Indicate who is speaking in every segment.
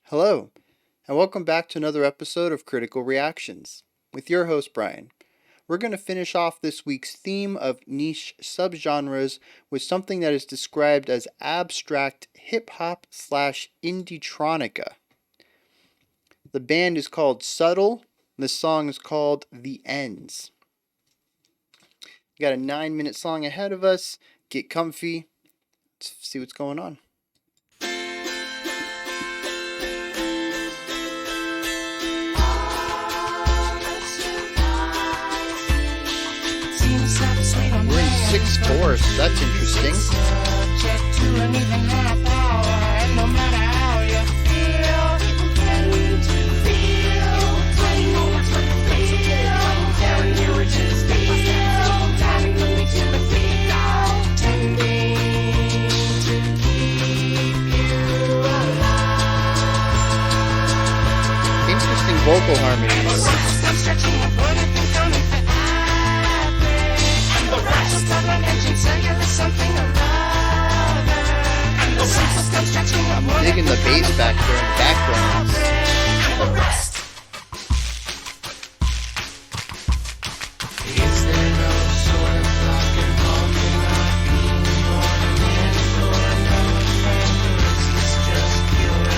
Speaker 1: Hello, and welcome back to another episode of Critical Reactions with your host, Bryan. We're going to finish off this week's theme of niche subgenres with something that is described as abstract hip-hop / indietronica. The band is called Subtle, and the song is called The Ends. We got a 9-minute song ahead of us. Get comfy. Let's see what's going on. We're in 6/4, so that's interesting. Interesting vocal harmonies. I'm digging the bass back there in the background.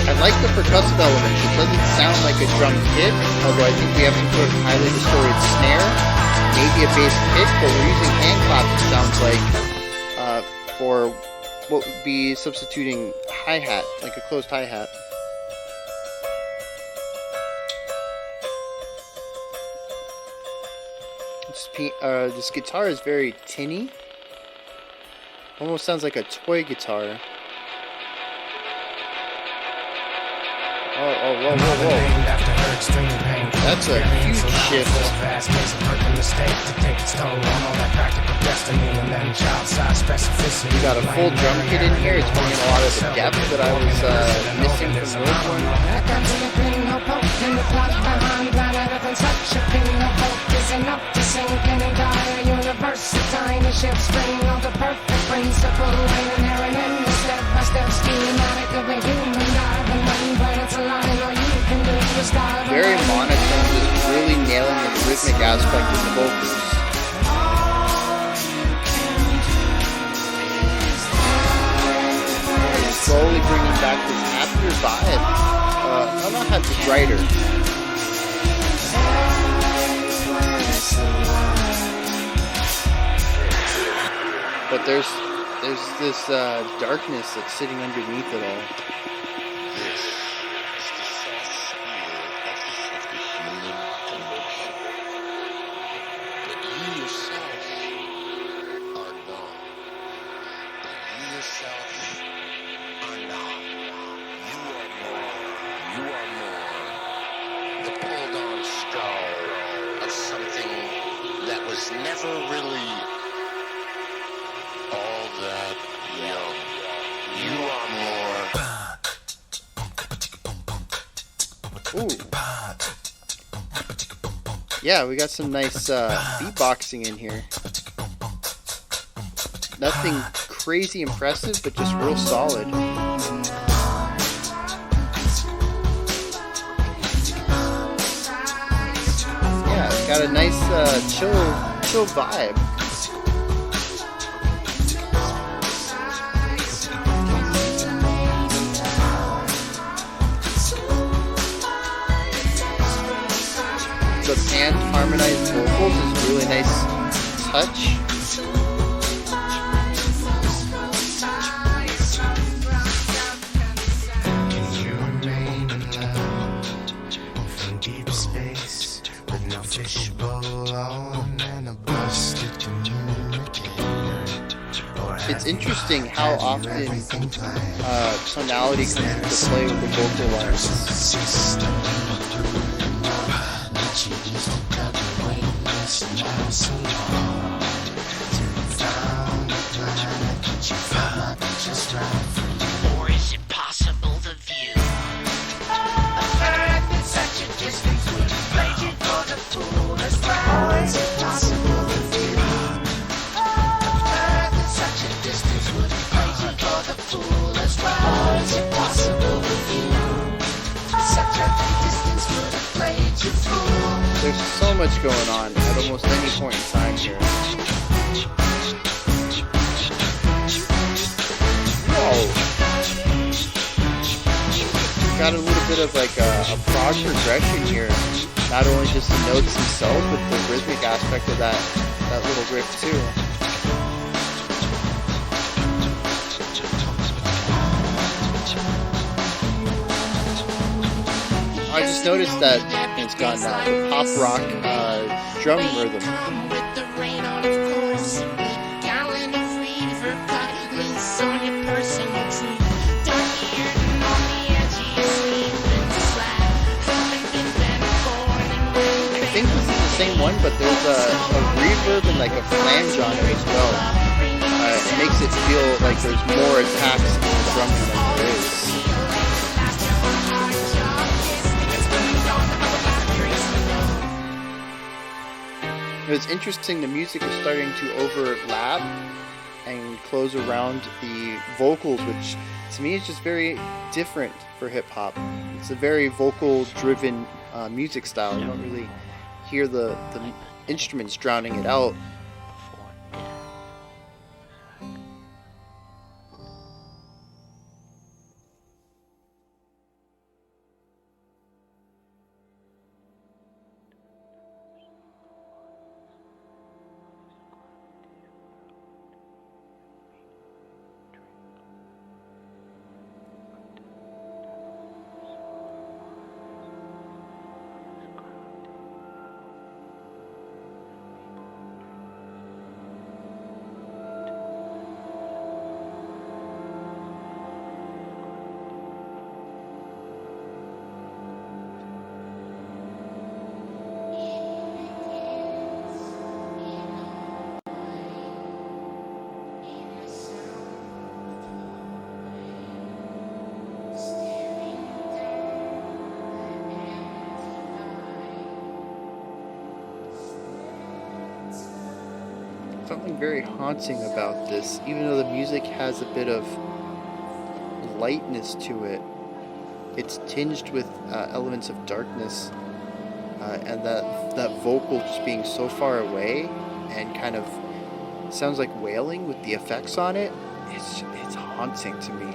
Speaker 1: I like the percussive elements. It doesn't sound like a drum kit, although I think we have some sort of highly distorted snare, maybe a bass kick, but we're using hand claps, it sounds like, for what would be substituting hi-hat, like a closed hi-hat. This guitar is very tinny. Almost sounds like a toy guitar. Whoa. That's a huge shift. We got a full drum kit in here. It's bringing a lot of the depth that I was missing from very monotone, just really nailing the rhythmic aspect of the vocals. Slowly bringing back this happier vibe. Not happy, brighter. But there's this darkness that's sitting underneath it all.
Speaker 2: Never really all that young. You are more.
Speaker 1: Ooh. Yeah, we got some nice beatboxing in here. Nothing crazy impressive, but just real solid. Yeah, it's got a nice chill vibe. The pan harmonized vocals is really nice touch. It's interesting how often tonality comes into play with the vocal lines.
Speaker 3: Or is it possible the view? Earth in such a distance would play you for the fool as well. Or is it possible the view? Earth in such a distance would play you for the fool as well. Or is it possible the view?
Speaker 1: much going on at almost any point in time here. Whoa! Got a little bit of like a prog progression here. Not only just the notes themselves, but the rhythmic aspect of that little riff too. I just noticed that it's got that pop rock drum rhythm. I think this is the same one, but there's a reverb and like a flange on it as well. It makes it feel like there's more attacks in the drumming than there is. It was interesting, the music was starting to overlap and close around the vocals, which to me is just very different for hip-hop. It's a very vocal-driven music style. You don't really hear the instruments drowning it out. Something very haunting about this, even though the music has a bit of lightness to it. It's tinged with elements of darkness, and that vocal just being so far away and kind of sounds like wailing with the effects on it. It's haunting to me.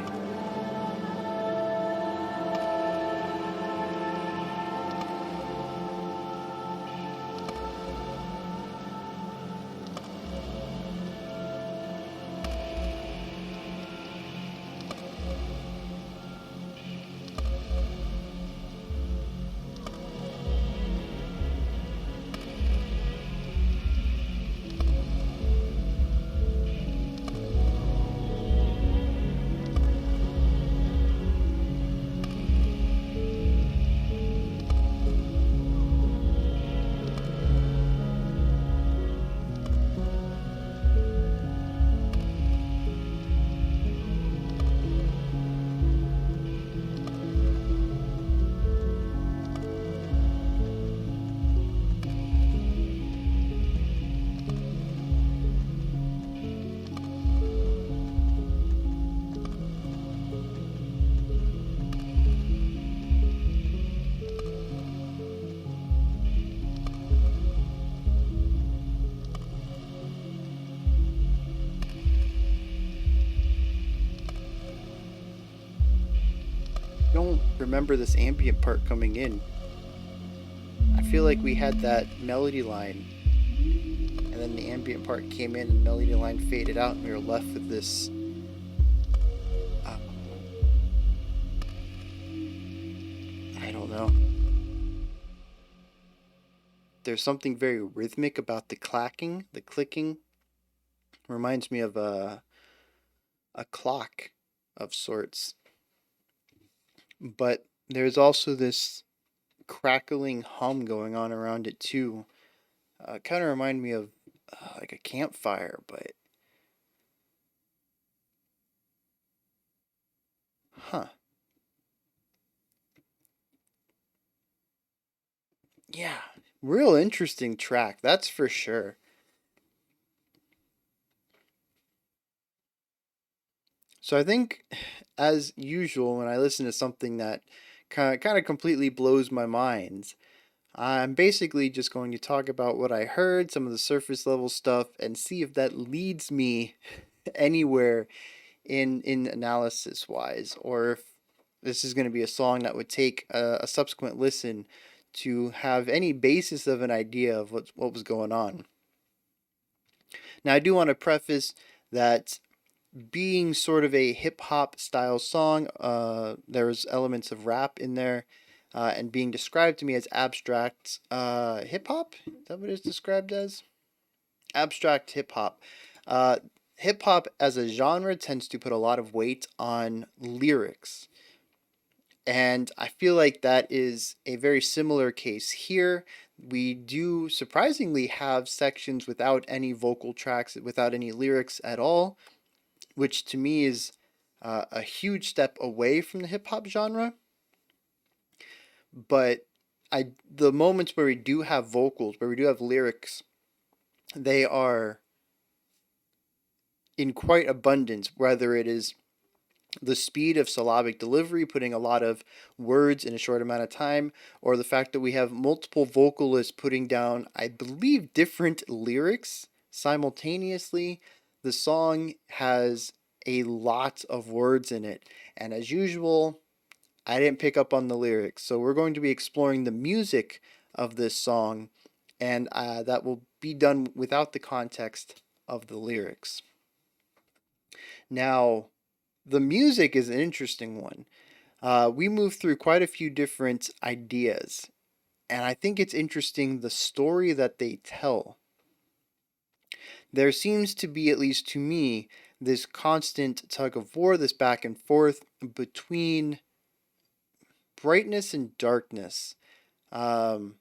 Speaker 1: Don't remember this ambient part coming in. I feel like we had that melody line, and then the ambient part came in, and the melody line faded out, and we were left with this. I don't know. There's something very rhythmic about the clacking, the clicking. Reminds me of a clock of sorts. But there's also this crackling hum going on around it too. Kind of remind me of like a campfire, but huh. Yeah, real interesting track, that's for sure. So I think, as usual, when I listen to something that kind of completely blows my mind, I'm basically just going to talk about what I heard, some of the surface level stuff, and see if that leads me anywhere in analysis wise, or if this is going to be a song that would take a subsequent listen to have any basis of an idea of what was going on. Now, I do want to preface that being sort of a hip hop style song, there's elements of rap in there, and being described to me as abstract hip hop. Is that what it's described as? Abstract hip hop. Uh, Hip hop as a genre tends to put a lot of weight on lyrics. And I feel like that is a very similar case here. We do surprisingly have sections without any vocal tracks, without any lyrics at all, which to me is a huge step away from the hip hop genre. But the moments where we do have vocals, where we do have lyrics, they are in quite abundance, whether it is the speed of syllabic delivery, putting a lot of words in a short amount of time, or the fact that we have multiple vocalists putting down, I believe, different lyrics simultaneously. The song has a lot of words in it, and as usual, I didn't pick up on the lyrics. So we're going to be exploring the music of this song, and that will be done without the context of the lyrics. Now, the music is an interesting one. We moved through quite a few different ideas, and I think it's interesting the story that they tell. There seems to be, at least to me, this constant tug of war, this back and forth between brightness and darkness. Um,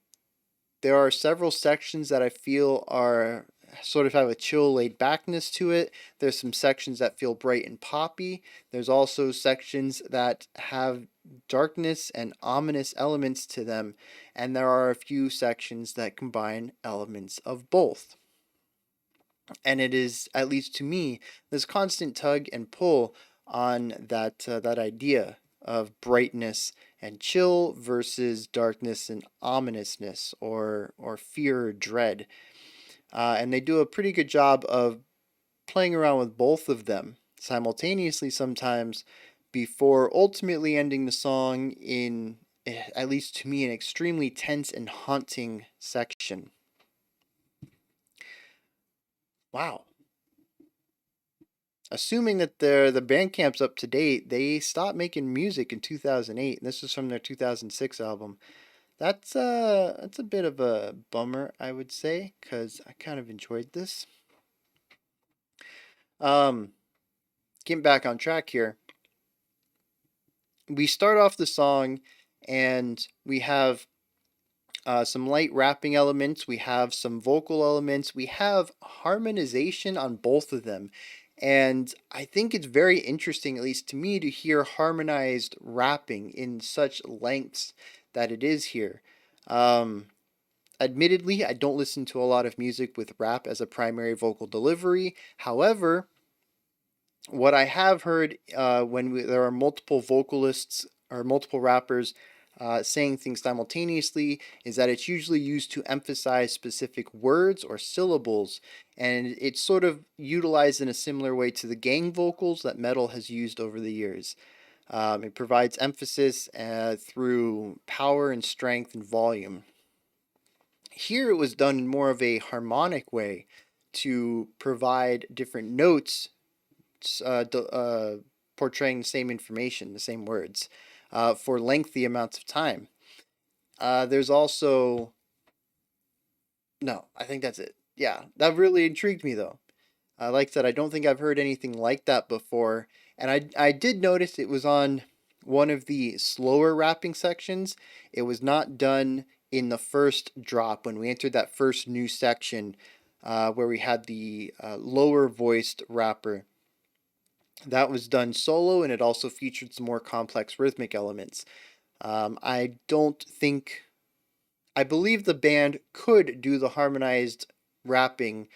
Speaker 1: there are several sections that I feel are sort of have a chill laid backness to it. There's some sections that feel bright and poppy. There's also sections that have darkness and ominous elements to them, and there are a few sections that combine elements of both. And it is, at least to me, this constant tug and pull on that idea of brightness and chill versus darkness and ominousness, or fear or dread. And they do a pretty good job of playing around with both of them simultaneously sometimes before ultimately ending the song in, at least to me, an extremely tense and haunting section. Wow. Assuming that the Bandcamp's up to date, they stopped making music in 2008, and this is from their 2006 album. That's a bit of a bummer, I would say, because I kind of enjoyed this. Um, Getting back on track here, we start off the song, and we have some light rapping elements, we have some vocal elements, we have harmonization on both of them. And I think it's very interesting, at least to me, to hear harmonized rapping in such lengths that it is here. Um, Admittedly, I don't listen to a lot of music with rap as a primary vocal delivery. However, what I have heard there are multiple vocalists or multiple rappers saying things simultaneously is that it's usually used to emphasize specific words or syllables, and it's sort of utilized in a similar way to the gang vocals that metal has used over the years. It provides emphasis through power and strength and volume. Here it was done in more of a harmonic way to provide different notes uh, portraying the same information, the same words, for lengthy amounts of time. There's also no, I think that's it. Yeah, that really intrigued me though. Like I said, I don't think I've heard anything like that before, and I did notice it was on one of the slower rapping sections. It was not done in the first drop when we entered that first new section, where we had the lower voiced rapper. That was done solo, and it also featured some more complex rhythmic elements. I don't think. I believe the band could do the harmonized rapping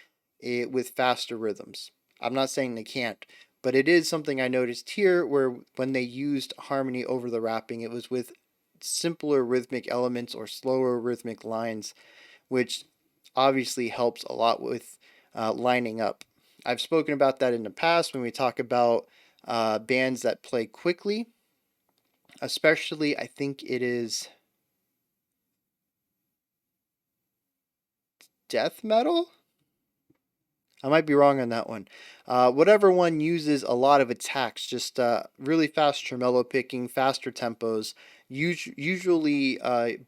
Speaker 1: with faster rhythms. I'm not saying they can't, but it is something I noticed here where when they used harmony over the rapping, it was with simpler rhythmic elements or slower rhythmic lines, which obviously helps a lot with lining up. I've spoken about that in the past when we talk about bands that play quickly, especially I think it is death metal. I might be wrong on that one. Whatever one uses a lot of attacks, just really fast tremolo picking, faster tempos. Usually,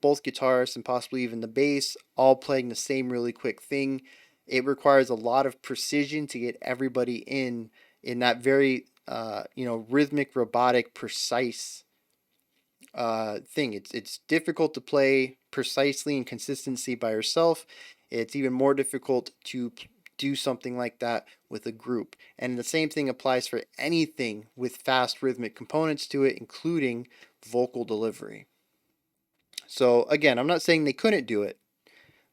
Speaker 1: both guitarists and possibly even the bass all playing the same really quick thing. It requires a lot of precision to get everybody in that very rhythmic, robotic, precise thing. It's difficult to play precisely and consistency by yourself. It's even more difficult to do something like that with a group. And the same thing applies for anything with fast rhythmic components to it, including vocal delivery. So again, I'm not saying they couldn't do it,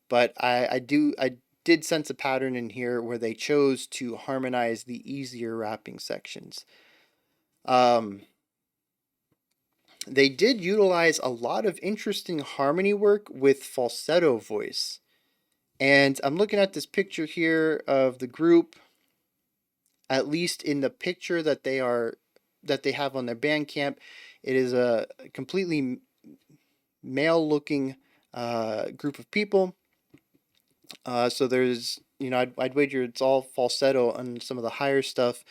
Speaker 1: but I did sense a pattern in here where they chose to harmonize the easier rapping sections. Um, they did utilize a lot of interesting harmony work with falsetto voice. And I'm looking at this picture here of the group, at least in the picture that they have on their Bandcamp. It is a completely male looking group of people. So there's, I'd wager it's all falsetto on some of the higher stuff,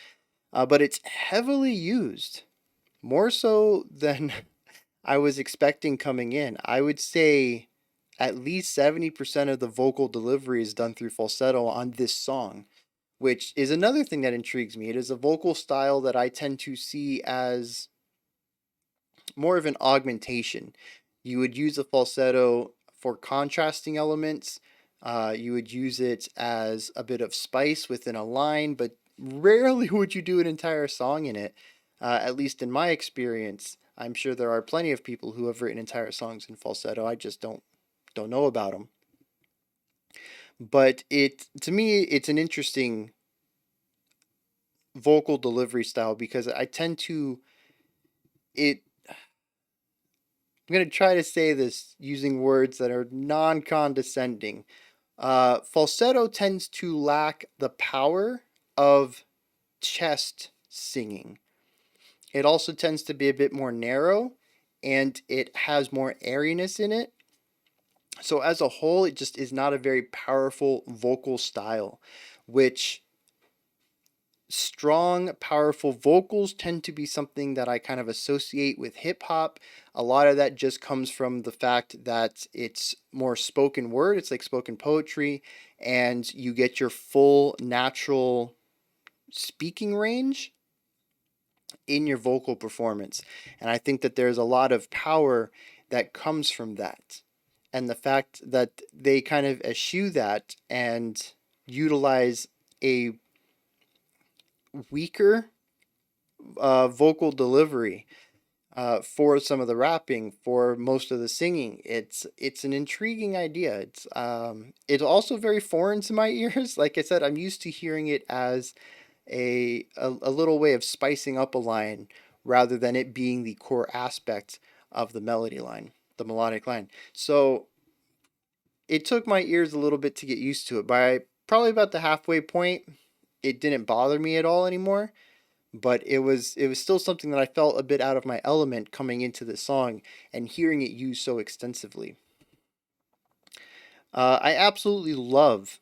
Speaker 1: but it's heavily used, more so than I was expecting coming in. I would say at least 70% of the vocal delivery is done through falsetto on this song, which is another thing that intrigues me. It is a vocal style that I tend to see as more of an augmentation. You would use a falsetto for contrasting elements. You would use it as a bit of spice within a line, but rarely would you do an entire song in it. At least in my experience, I'm sure there are plenty of people who have written entire songs in falsetto. I just don't know about them. But to me, it's an interesting vocal delivery style because I tend to it I'm going to try to say this using words that are non-condescending. Falsetto tends to lack the power of chest singing. It also tends to be a bit more narrow and it has more airiness in it. So as a whole, it just is not a very powerful vocal style, which strong, powerful vocals tend to be something that I kind of associate with hip hop. A lot of that just comes from the fact that it's more spoken word, it's like spoken poetry, and you get your full natural speaking range in your vocal performance. And I think that there's a lot of power that comes from that. And the fact that they kind of eschew that and utilize a weaker vocal delivery for some of the rapping, for most of the singing. It's an intriguing idea. It's also very foreign to my ears. Like I said, I'm used to hearing it as a little way of spicing up a line rather than it being the core aspect of the melody line, the melodic line. So it took my ears a little bit to get used to it. By probably about the halfway point, it didn't bother me at all anymore, but it was still something that I felt a bit out of my element coming into this song and hearing it used so extensively. I absolutely love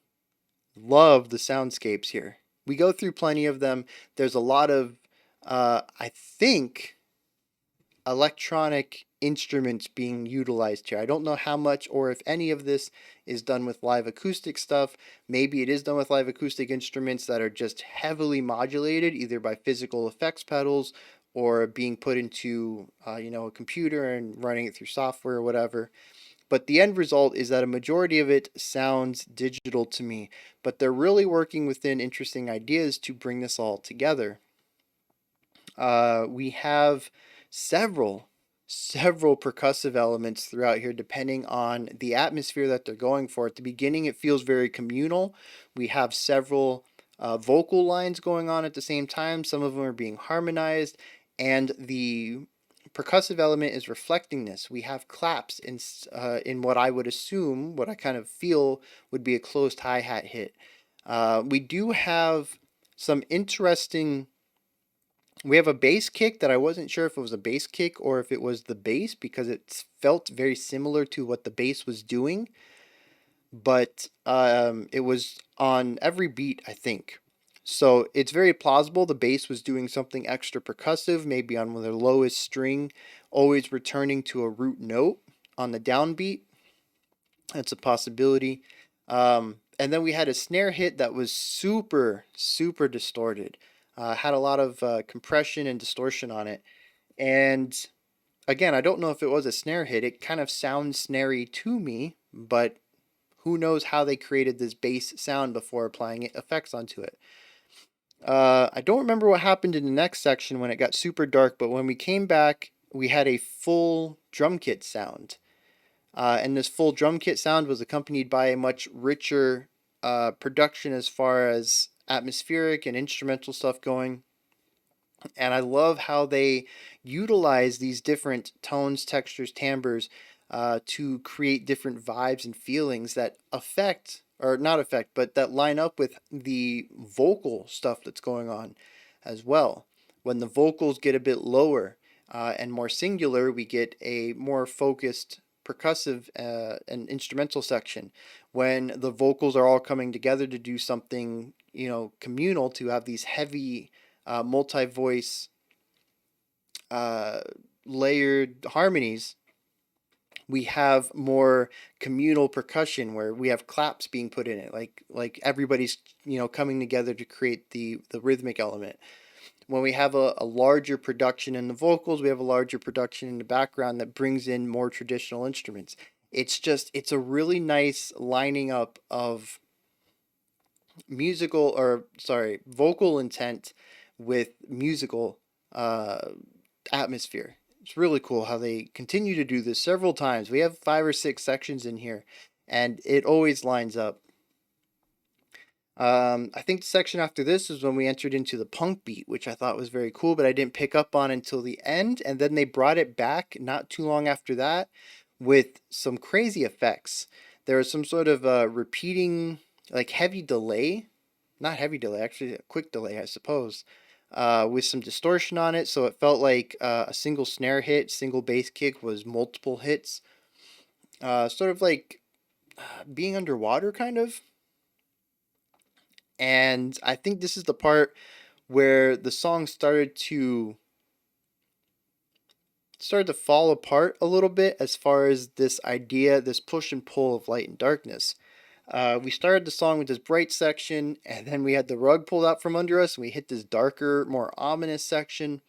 Speaker 1: the soundscapes here. We go through plenty of them. There's a lot of I think electronic instruments being utilized here. I don't know how much or if any of this is done with live acoustic stuff. Maybe it is done with live acoustic instruments that are just heavily modulated, either by physical effects pedals or being put into a computer and running it through software or whatever. But the end result is that a majority of it sounds digital to me, but they're really working within interesting ideas to bring this all together. We have several percussive elements throughout here depending on the atmosphere that they're going for. At the beginning it feels very communal. We have several vocal lines going on at the same time. Some of them are being harmonized, and the percussive element is reflecting this. We have claps in what I would assume, what I kind of feel would be a closed hi-hat hit. We do have some interesting. We have a bass kick that I wasn't sure if it was a bass kick or if it was the bass because it felt very similar to what the bass was doing, but it was on every beat, I think. So it's very plausible the bass was doing something extra percussive, maybe on the lowest string, always returning to a root note on the downbeat. That's a possibility. And then we had a snare hit that was super, super distorted. Had a lot of compression and distortion on it. And again, I don't know if it was a snare hit. It kind of sounds snary to me, but who knows how they created this bass sound before applying effects onto it. I don't remember what happened in the next section when it got super dark, but when we came back, we had a full drum kit sound. And this full drum kit sound was accompanied by a much richer production as far as atmospheric and instrumental stuff going. And I love how they utilize these different tones, textures, timbres to create different vibes and feelings that affect, or not affect, but that line up with the vocal stuff that's going on as well. When the vocals get a bit lower and more singular, we get a more focused percussive and instrumental section. When the vocals are all coming together to do something, communal, to have these heavy multi-voice layered harmonies, we have more communal percussion where we have claps being put in it, like everybody's coming together to create the rhythmic element. When we have a larger production in the vocals, we have a larger production in the background that brings in more traditional instruments. It's a really nice lining up of vocal intent with musical atmosphere. It's really cool how they continue to do this several times. We have 5 or 6 sections in here, and it always lines up. I think the section after this is when we entered into the punk beat, which I thought was very cool, but I didn't pick up on until the end, and then they brought it back not too long after that with some crazy effects. There was some sort of repeating, like heavy delay, not heavy delay, actually a quick delay, I suppose, with some distortion on it, so it felt like a single snare hit, single bass kick was multiple hits, sort of like being underwater, kind of. And I think this is the part where the song started to fall apart a little bit as far as this idea, this push and pull of light and darkness. We started the song with this bright section, and then we had the rug pulled out from under us, and we hit this darker, more ominous section.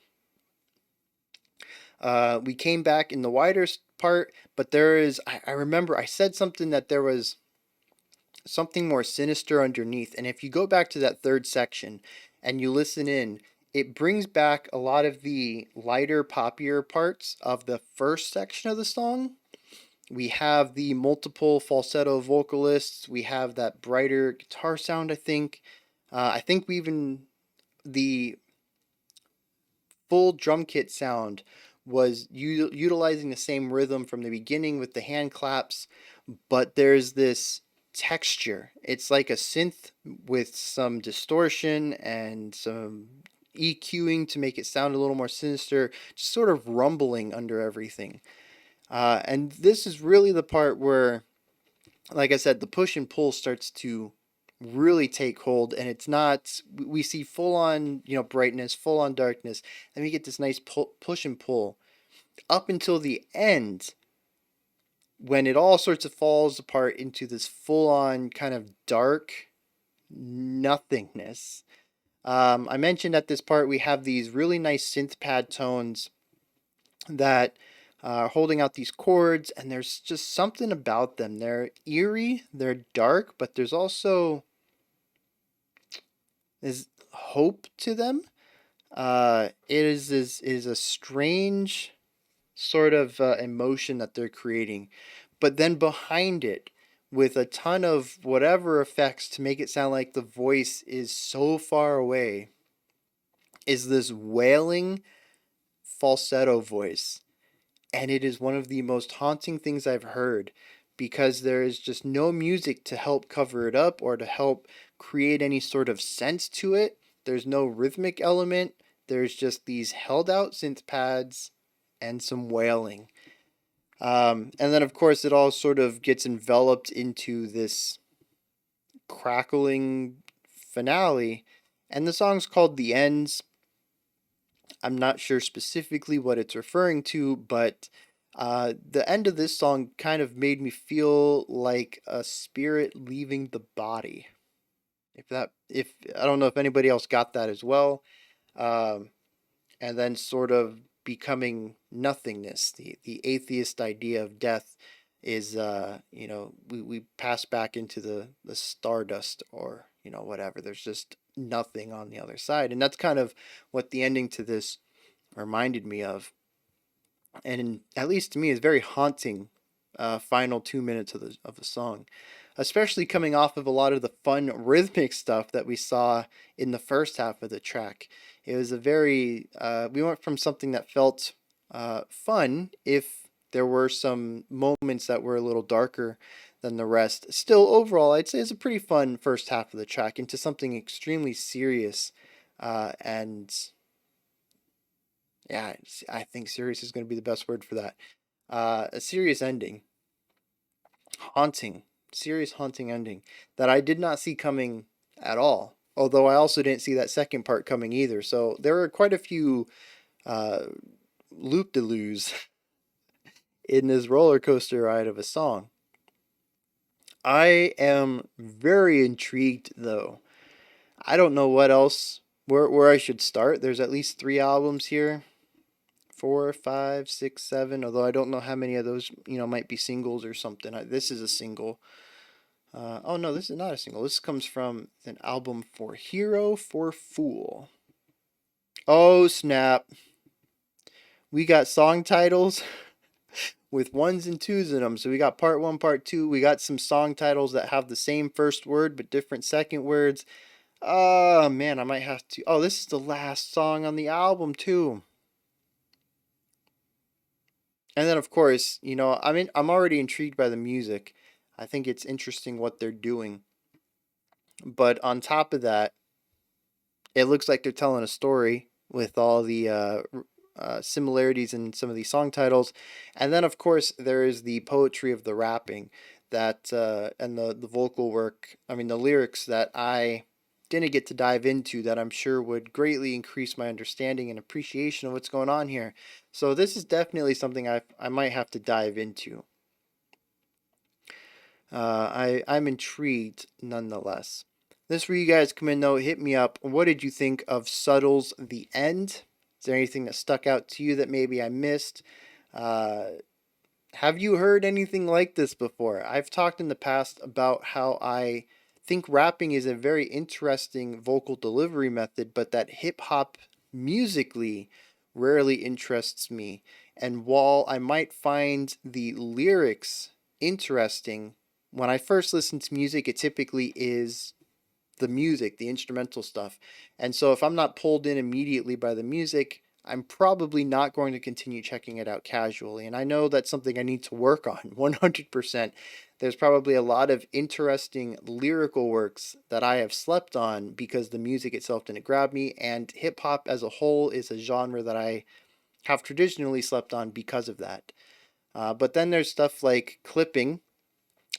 Speaker 1: We came back in the wider part, but I remember I said something that there was something more sinister underneath. And if you go back to that third section and you listen in, it brings back a lot of the lighter, poppier parts of the first section of the song. We have the multiple falsetto vocalists. We have that brighter guitar sound, I think. The full drum kit sound was utilizing the same rhythm from the beginning with the hand claps, but there's this texture. It's like a synth with some distortion and some EQing to make it sound a little more sinister, just sort of rumbling under everything. And this is really the part where, like I said, the push and pull starts to really take hold, and it's not, we see full on, brightness, full on darkness, and we get this nice push and pull up until the end, when it all sorts of falls apart into this full on kind of dark nothingness. I mentioned at this part we have these really nice synth pad tones that are holding out these chords, and there's just something about them. They're eerie, they're dark, but there's also is hope to them. It is a strange sort of emotion that they're creating, but then behind it, with a ton of whatever effects to make it sound like the voice is so far away, is this wailing, falsetto voice, and it is one of the most haunting things I've heard because there is just no music to help cover it up or to help create any sort of sense to it. There's no rhythmic element. There's just these held out synth pads and some wailing. And then, of course, it all sort of gets enveloped into this crackling finale. And the song's called The Ends. I'm not sure specifically what it's referring to, but the end of this song kind of made me feel like a spirit leaving the body. If I don't know if anybody else got that as well, um, and then sort of becoming nothingness. The atheist idea of death is, we pass back into the stardust or whatever. There's just nothing on the other side, and that's kind of what the ending to this reminded me of, and at least to me is very haunting. Final 2 minutes of the song, especially coming off of a lot of the fun rhythmic stuff that we saw in the first half of the track. It was a very we went from something that felt fun, if there were some moments that were a little darker than the rest. Still, overall, I'd say it's a pretty fun first half of the track into something extremely serious, and yeah, I think serious is going to be the best word for that. A serious ending, haunting, serious haunting ending that I did not see coming at all. Although I also didn't see that second part coming either. So there were quite a few uh, loop de loos in this roller coaster ride of a song. I am very intrigued though. I don't know what else, where I should start. There's at least 3 albums here. 4, 5, 6, 7. Although I don't know how many of those might be singles or something. This is a single. Oh no, this is not a single. This comes from an album for Hero for Fool. Oh snap! We got song titles with ones and twos in them. So we got part one, part two. We got some song titles that have the same first word but different second words. Oh man, I might have to. Oh, this is the last song on the album too. And then, of course, I'm already intrigued by the music. I think it's interesting what they're doing. But on top of that, it looks like they're telling a story with all the similarities in some of these song titles. And then, of course, there is the poetry of the rapping that and the vocal work. I mean, the lyrics that I didn't get to dive into that I'm sure would greatly increase my understanding and appreciation of what's going on here. So this is definitely something I might have to dive into. I'm intrigued nonetheless. This is where you guys come in though. Hit me up. What did you think of Subtle's The End? Is there anything that stuck out to you that maybe I missed? Uh, have you heard anything like this before? I've talked in the past about how I think rapping is a very interesting vocal delivery method, but that hip hop musically rarely interests me. And while I might find the lyrics interesting, when I first listen to music, it typically is the music, the instrumental stuff. And so if I'm not pulled in immediately by the music, I'm probably not going to continue checking it out casually. And I know that's something I need to work on 100%. There's probably a lot of interesting lyrical works that I have slept on because the music itself didn't grab me. And hip hop as a whole is a genre that I have traditionally slept on because of that. But then there's stuff like clipping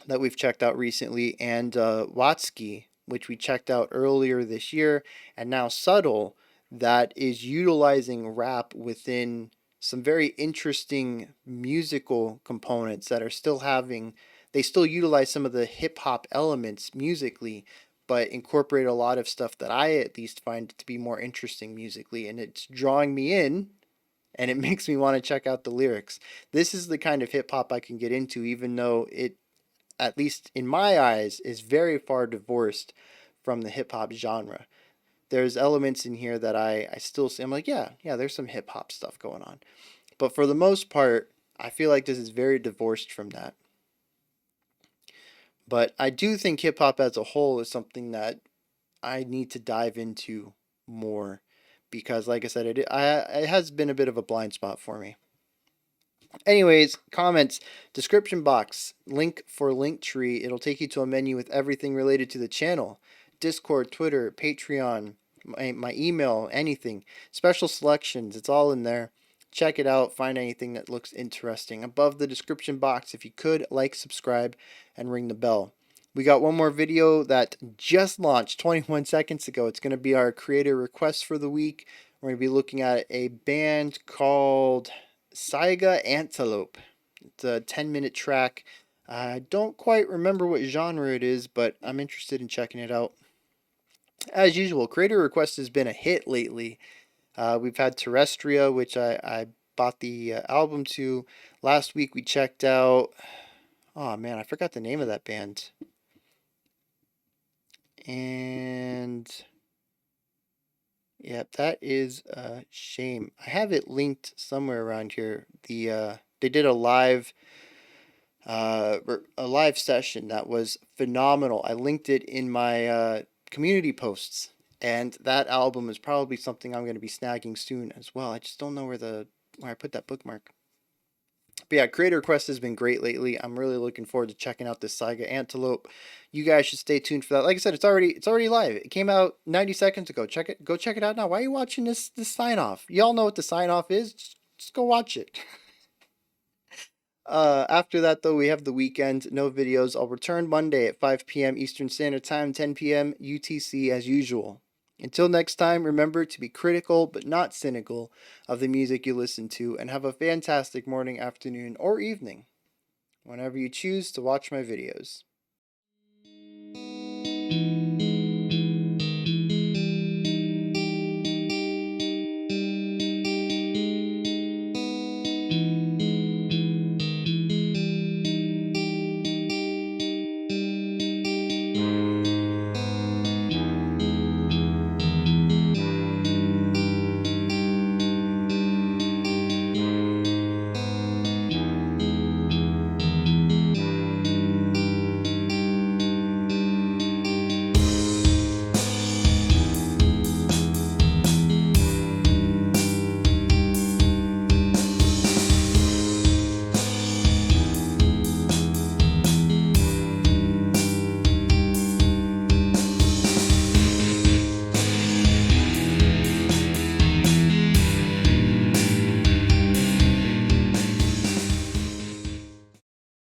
Speaker 1: that we've checked out recently, and Watsky, which we checked out earlier this year, and now Subtle, that is utilizing rap within some very interesting musical components that are still having, they still utilize some of the hip hop elements musically, but incorporate a lot of stuff that I at least find to be more interesting musically, and it's drawing me in and it makes me want to check out the lyrics. This is the kind of hip hop I can get into, even though it, at least in my eyes, is very far divorced from the hip hop genre. There's elements in here that I still see. I'm like, yeah, there's some hip hop stuff going on. But for the most part, I feel like this is very divorced from that. But I do think hip hop as a whole is something that I need to dive into more because, like I said, it has been a bit of a blind spot for me. Anyways, comments, description box, link for Linktree. It'll take you to a menu with everything related to the channel. Discord, Twitter, Patreon, my email, anything. Special selections, it's all in there. Check it out, find anything that looks interesting. Above the description box, if you could, like, subscribe, and ring the bell. We got one more video that just launched 21 seconds ago. It's going to be our creator request for the week. We're going to be looking at a band called Saiga Antelope. It's a 10-minute track. I don't quite remember what genre it is, but I'm interested in checking it out. As usual, creator request has been a hit lately. We've had Terrestria, which I bought the album to. Last week we checked out... Oh man, I forgot the name of that band. And... Yep, that is a shame. I have it linked somewhere around here. They did a live session that was phenomenal. I linked it in my community posts, and that album is probably something I'm going to be snagging soon as well. I just don't know where I put that bookmark. But yeah, creator request has been great lately. I'm really looking forward to checking out this Saiga Antelope. You guys should stay tuned for that. Like I said, it's already live. It came out 90 seconds ago. Go check it out now. Why are you watching this sign off? Y'all know what the sign off is. Just go watch it. After that though, we have the weekend. No videos. I'll return Monday at 5 p.m. Eastern Standard Time, 10 p.m. UTC as usual. Until next time, remember to be critical but not cynical of the music you listen to, and have a fantastic morning, afternoon, or evening whenever you choose to watch my videos.